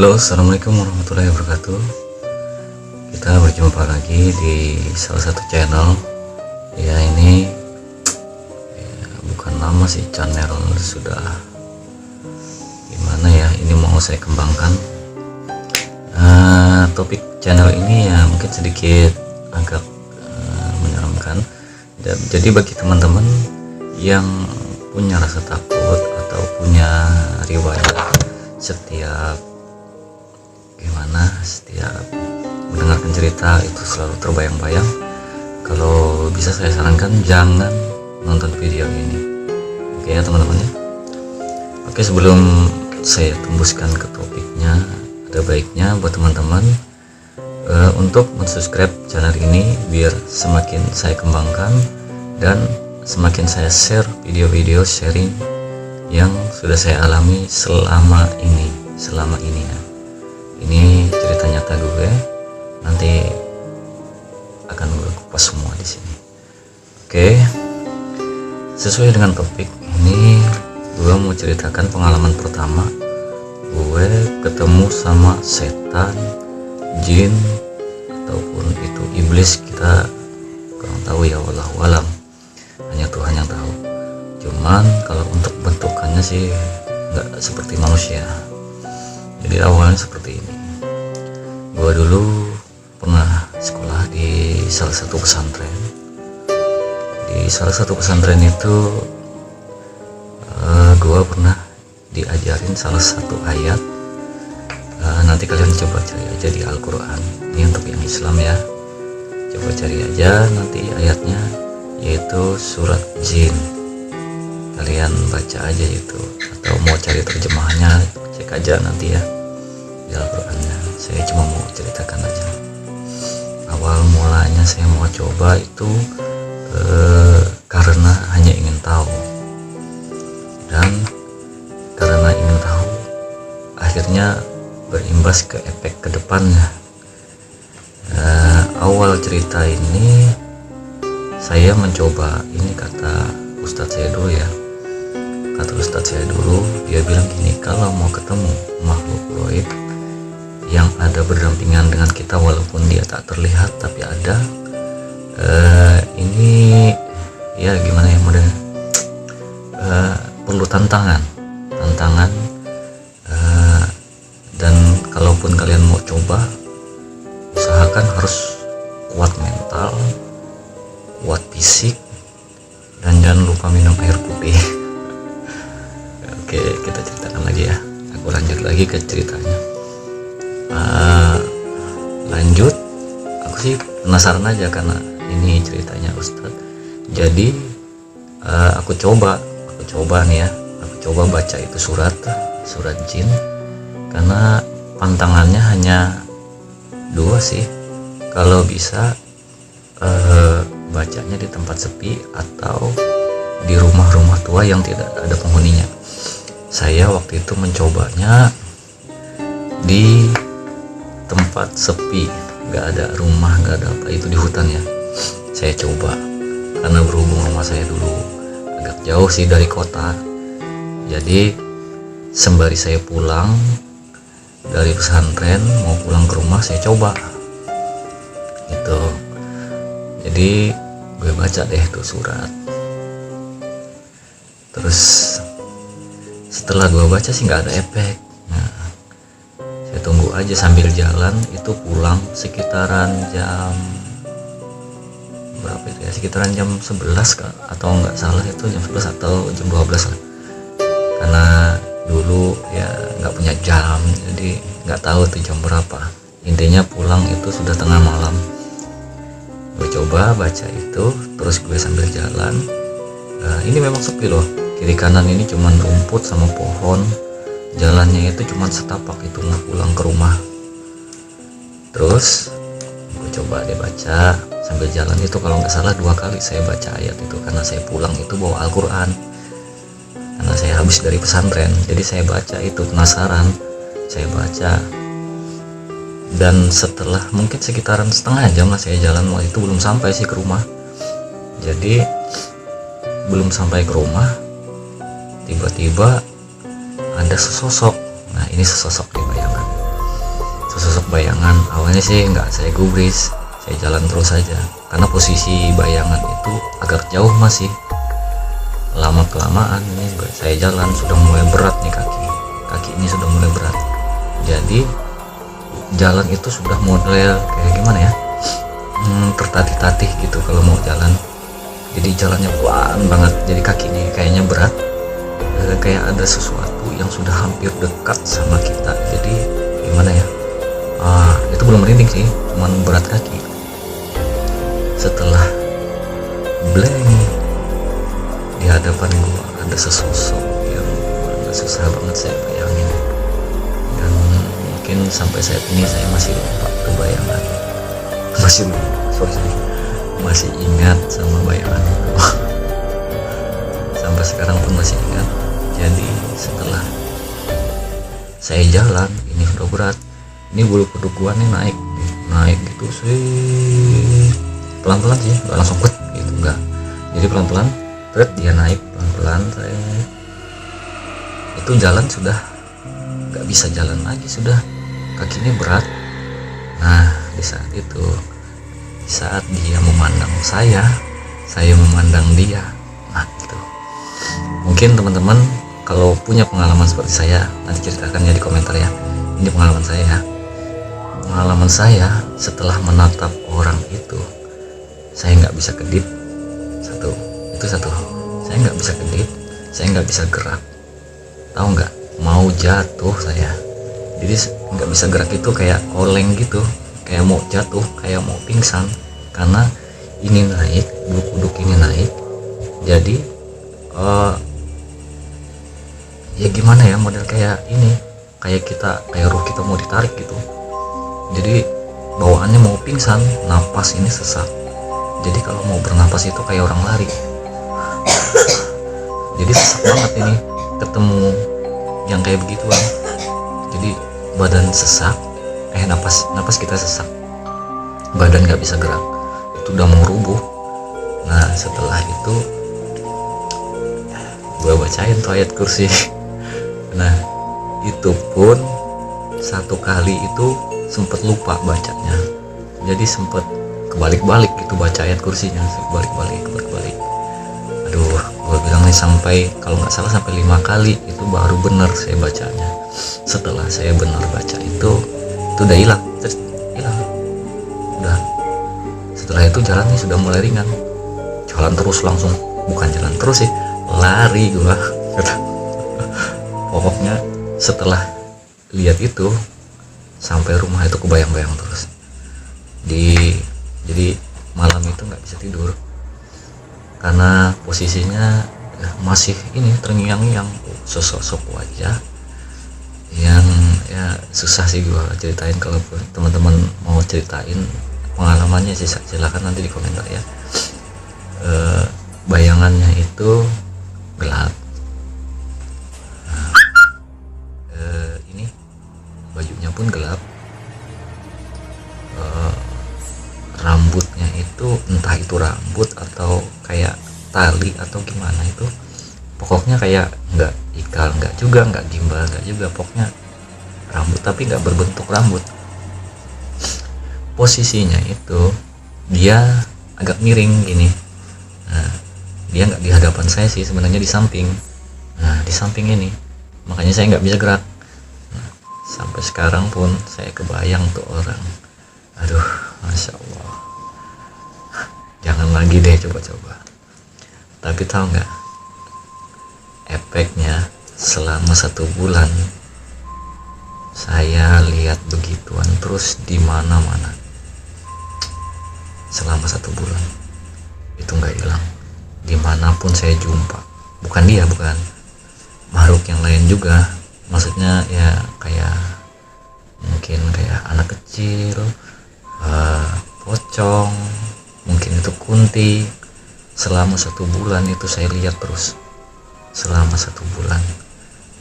Halo, assalamualaikum warahmatullahi wabarakatuh. Kita berjumpa lagi di salah satu channel. Ya, ini bukan lama sih, channel sudah gimana ya, ini mau saya kembangkan. Topik channel ini ya mungkin sedikit agak menyeramkan. Jadi bagi teman-teman yang punya rasa takut atau punya riwayat setiap mendengarkan cerita itu selalu terbayang-bayang, kalau bisa saya sarankan jangan nonton video ini. Oke ya teman-teman ya. Oke, sebelum saya tembuskan ke topiknya, ada baiknya buat teman-teman untuk mensubscribe channel ini biar semakin saya kembangkan dan semakin saya share video-video sharing yang sudah saya alami selama ini ya. Ini cerita nyata gue, nanti akan gue kupas semua di sini. Oke, sesuai dengan topik ini, gue mau ceritakan pengalaman pertama gue ketemu sama setan, jin, ataupun itu iblis, kita kurang tahu ya, wallahu alam, hanya Tuhan yang tahu. Cuman kalau untuk bentukannya sih nggak seperti manusia. Jadi awalnya seperti ini. Gua dulu pernah sekolah di salah satu pesantren. Di salah satu pesantren itu gua pernah diajarin salah satu ayat. Nanti kalian coba cari aja di Al-Quran. Ini untuk yang Islam ya. Coba cari aja nanti ayatnya, yaitu surat Jin. Kalian baca aja itu, atau mau cari terjemahannya cek aja nanti ya di Al-Qurannya. Saya cuma mau ceritakan aja. Awal mulanya saya mau coba itu karena hanya ingin tahu, dan karena ingin tahu akhirnya berimbas ke efek kedepannya. Awal cerita ini saya mencoba, ini kata Ustadz saya dulu ya. Kata Ustadz saya dulu, dia bilang gini, kalau mau ketemu makhluk gaib yang ada berdampingan dengan kita walaupun dia tak terlihat tapi ada, ini ya gimana ya modelnya, perlu tantangan, dan kalaupun kalian mau coba, usahakan harus kuat mental, kuat fisik, dan jangan lupa minum air putih. Oke, kita ceritakan lagi ya. Aku lanjut lagi ke ceritanya. Lanjut, aku sih penasaran aja karena ini ceritanya Ustadz. Jadi aku coba nih ya. Aku coba baca itu surat jin, karena pantangannya hanya 2 sih. Kalau bisa bacanya di tempat sepi atau di rumah-rumah tua yang tidak ada penghuninya. Saya waktu itu mencobanya di tempat sepi, nggak ada rumah, nggak ada apa, itu di hutan ya. Saya coba karena berhubung rumah saya dulu agak jauh sih dari kota, jadi sembari saya pulang dari pesantren mau pulang ke rumah, saya coba itu. Jadi gue baca deh tuh surat. Terus setelah gue baca sih nggak ada efek. Nah, saya tunggu aja sambil jalan, itu pulang sekitaran jam berapa itu ya, sekitaran jam 11 kan, atau nggak salah itu jam 11 atau jam 12 lah. Karena dulu ya nggak punya jam, jadi nggak tahu tuh jam berapa. Intinya pulang itu sudah tengah malam. Gue coba baca itu, terus gue sambil jalan. Ini memang sepi loh, kiri kanan ini cuman rumput sama pohon, jalannya itu cuman setapak itu mau pulang ke rumah. Terus gue coba deh baca sambil jalan itu, kalau nggak salah 2 kali saya baca ayat itu, karena saya pulang itu bawa Al-Quran, karena saya habis dari pesantren, jadi saya baca itu, penasaran, saya baca. Dan setelah mungkin sekitaran setengah jam lah saya jalan, waktu itu belum sampai sih ke rumah. Jadi belum sampai ke rumah, tiba-tiba ada sesosok. Nah ini sesosok, dibayangkan bayangan. Awalnya sih nggak saya gubris, saya jalan terus saja karena posisi bayangan itu agak jauh masih. Lama kelamaan ini saya jalan sudah mulai berat nih, kaki ini sudah mulai berat. Jadi jalan itu sudah model kayak gimana ya, tertatih-tatih gitu kalau mau jalan. Jadi jalannya pelan banget, jadi kaki ini kayaknya berat, kayak ada sesuatu yang sudah hampir dekat sama kita. Jadi gimana ya, itu belum merinding sih, cuman berat kaki. Setelah blank, di hadapan gua ada sesosok yang susah banget saya bayangin, dan mungkin sampai saat ini saya masih lupa ke bayangan, masih ingat sama bayangan itu. Sampai sekarang pun masih ingat. Jadi setelah saya jalan, ini udah berat, ini bulu kuduk gua nih naik gitu sih, pelan-pelan sih, nggak langsung kut gitu, enggak. Jadi pelan-pelan dia naik pelan-pelan. Saya itu jalan sudah nggak bisa jalan lagi, sudah kakinya berat. Nah di saat itu, di saat dia memandang saya memandang dia. Nah itu mungkin teman-teman kalau punya pengalaman seperti saya, nanti ceritakan ya di komentar ya. Ini pengalaman saya setelah menatap orang itu, saya nggak bisa kedip. Satu, saya nggak bisa kedip, saya nggak bisa gerak. Tahu nggak, mau jatuh saya. Jadi nggak bisa gerak itu kayak oleng gitu, kayak mau jatuh, kayak mau pingsan, karena ini naik, bulu kuduk ini naik. Jadi ya gimana ya, model kayak ini, kayak ruh kita mau ditarik gitu. Jadi bawaannya mau pingsan, napas ini sesak. Jadi kalau mau bernapas itu kayak orang lari. Jadi sesak banget ini ketemu yang kayak begituan. Jadi badan sesak, napas kita sesak, badan nggak bisa gerak, itu udah mau rubuh. Nah setelah itu gue bacain tuh ayat kursi. Nah itu pun satu kali itu sempet lupa bacanya, jadi sempet kebalik-balik gitu baca ayat kursinya, kebalik-balik. Aduh, gue bilang nih sampai kalau nggak salah sampai 5 kali itu baru bener saya bacanya. Setelah saya benar baca itu udah hilang. Udah. Setelah itu jalannya sudah mulai ringan, jalan terus langsung, bukan jalan terus sih, lari gua. Pokoknya setelah lihat itu sampai rumah itu kebayang-bayang terus. Jadi malam itu nggak bisa tidur karena posisinya masih ini terngiang-ngiang, sosok wajah yang ya susah sih gua ceritain. Kalau teman-teman mau ceritain pengalamannya sih silakan nanti di komentar ya. Bayangannya itu gelap. Ini bajunya pun gelap. Rambutnya itu entah itu rambut atau kayak tali atau gimana itu, pokoknya kayak nggak ikal, nggak gimbal, nggak juga, pokoknya rambut tapi nggak berbentuk rambut. Posisinya itu dia agak miring gini. Nah, dia nggak di hadapan saya sih, sebenarnya di samping. Nah di samping ini, makanya saya nggak bisa gerak. Nah, sampai sekarang pun saya kebayang tuh orang. Aduh, masya Allah, jangan lagi deh coba-coba. Tapi tahu nggak, efeknya selama 1 bulan saya lihat begituan terus di mana-mana. Selama 1 bulan itu nggak hilang, dimanapun saya jumpa. Bukan makhluk yang lain juga, maksudnya ya kayak mungkin kayak anak kecil, pocong, mungkin itu kunti. Selama 1 bulan itu saya lihat terus, selama 1 bulan.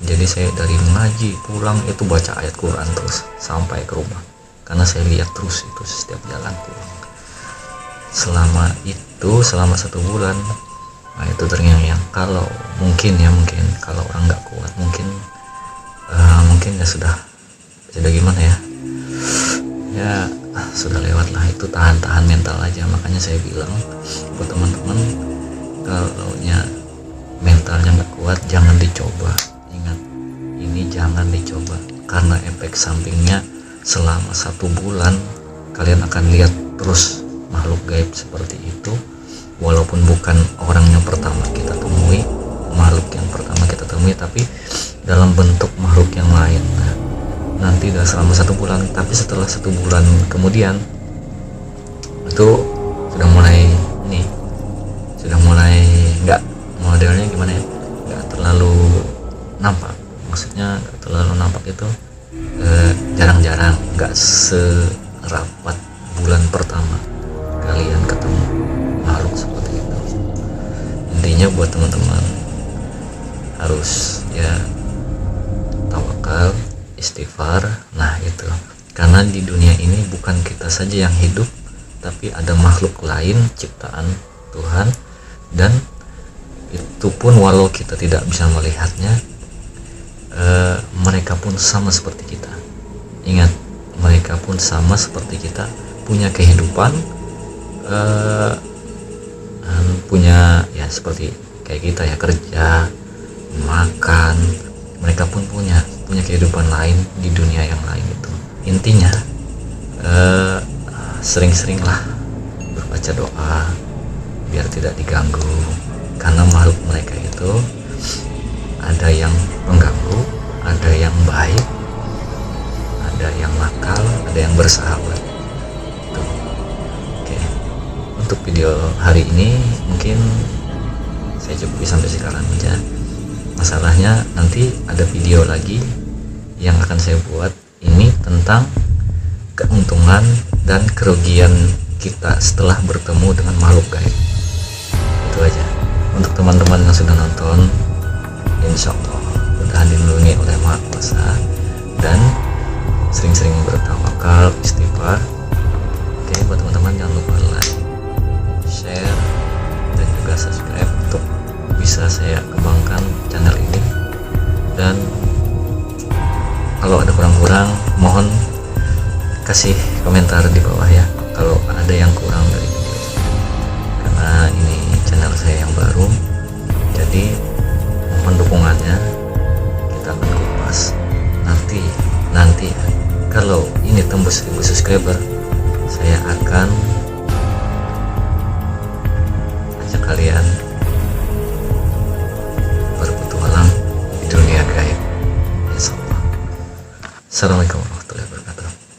Jadi saya dari mengaji pulang itu baca ayat Quran terus sampai ke rumah, karena saya lihat terus itu setiap jalan pulang. Selama 1 bulan. Nah itu terngiang-ngiang. Kalau mungkin kalau orang nggak kuat mungkin ya sudah gimana ya, ya sudah lewat lah, itu tahan mental aja. Makanya saya bilang buat teman-teman, kalau mentalnya nggak kuat jangan dicoba. Ingat, ini jangan dicoba, karena efek sampingnya selama 1 bulan kalian akan lihat terus makhluk gaib seperti itu. Walaupun bukan orang yang pertama kita temui, makhluk yang pertama kita temui, tapi dalam bentuk makhluk yang lain. Nah, nanti udah selama 1 bulan, tapi setelah 1 bulan kemudian itu sudah mulai nggak, modelnya gimana ya, nggak terlalu nampak. Maksudnya nggak terlalu nampak itu jarang-jarang, nggak serapat bulan pertama kalian ketemu makhluk seperti itu. Intinya buat teman-teman harus ya tawakal, istighfar. Nah itu, karena di dunia ini bukan kita saja yang hidup, tapi ada makhluk lain ciptaan Tuhan, dan itu pun walau kita tidak bisa melihatnya, mereka pun sama seperti kita. Ingat, mereka pun sama seperti kita, punya kehidupan, punya ya seperti kayak kita ya, kerja, makan. Mereka pun punya kehidupan lain di dunia yang lain itu. Intinya sering-seringlah berbaca doa biar tidak diganggu, karena makhluk mereka itu ada yang mengganggu, ada yang baik, ada yang nakal, ada yang bersahabat. Tuh. Oke, untuk video hari ini mungkin saya cukupi sampai sekarang aja. Masalahnya nanti ada video lagi yang akan saya buat ini tentang keuntungan dan kerugian kita setelah bertemu dengan makhluk gaib. Itu aja. Untuk teman-teman yang sudah nonton, insya Allah mudah dilindungi oleh Maha Kuasa, dan sering-sering bertawakal, istighfar. Oke, buat teman-teman jangan lupa like, share, dan juga subscribe untuk bisa saya kembangkan channel ini. Dan kalau ada kurang-kurang, mohon kasih komentar di bawah ya kalau ada yang kurang dari video ini, karena ini channel saya yang baru, jadi mohon dukungannya. Kita akan kupas nanti ya, kalau ini tembus 1000 subscriber, saya akan ajak kalian berpetualang di dunia gaib, insyaallah. Assalamualaikum warahmatullahi wabarakatuh.